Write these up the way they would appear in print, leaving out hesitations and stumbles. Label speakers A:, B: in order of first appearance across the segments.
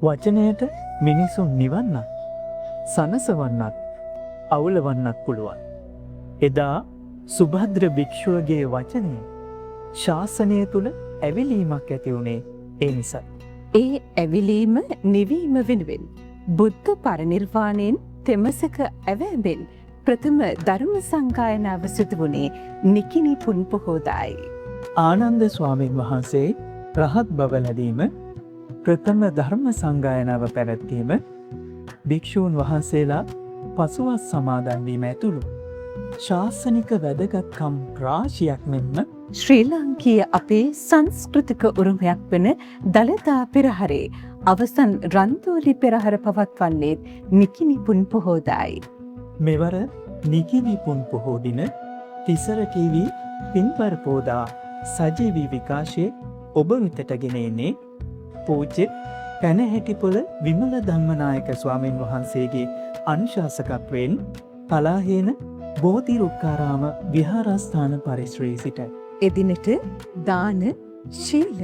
A: වචනයට මිනිසුන් නිවන්නත් සනසවන්නත් අවුලවන්නත් පුළුවන්. එදා සුභද්‍ර භික්ෂුවගේ වචනය ශාසනය තුළ ඇවිලීමක් ඇති වුණේ ඒ නිසා.
B: ඒ ඇවිලීම නිවීම වෙනුවෙන් බුද්ධ පරිනිර්වාණයෙන් තෙමසක ඇවෑබෙන් ප්‍රථම ධර්ම සංගායනාව සිදු වුණේ නිකිණි පුන් පොහෝදායි.
A: ආනන්ද ස්වාමීන් වහන්සේ රහත් බව ලැබීම, ප්‍රථම ධර්ම සංගායනාව පැවැත්වීම, භික්ෂූන් වහන්සේලා පසුවස් සමාදන් වීම ඇතුළු ශාසනික වැදගත්කම් රාශියක් මෙන්ම
B: ශ්‍රී ලාංකීය අපේ සංස්කෘතික උරුමයක් වන දළදා පෙරහරේ අවසන් රන්තෝලි පෙරහර පවත්වන්නේ නිකිණි පුන් පොහෝදායි.
A: මෙවර නිකිණි පුන් පොහෝ දින තිසර ටීවී පින්බර පෝදා සජීවී විකාශයේ ඔබ වෙතට ගෙන එන්නේ පූජ්‍ය පැනහැටිපොළ විමල ධම්මනායක ස්වාමීන් වහන්සේගේ අනුශාසකත්වයෙන් පලාහේන බෝධිරුක්කාරාම විහාරස්ථාන පරිශ්‍රයේ සිට
B: එදිනට දාන, ශීල,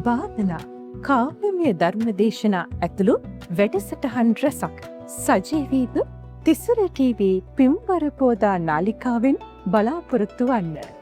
B: භාවනා, කාව්‍යමය ධර්ම දේශනා ඇතුළු වැඩසටහන් රැසක් සජීවීව තිසර ටීවී පින්බර පෝදා නාලිකාවෙන් බලාපොරොත්තු වන්න.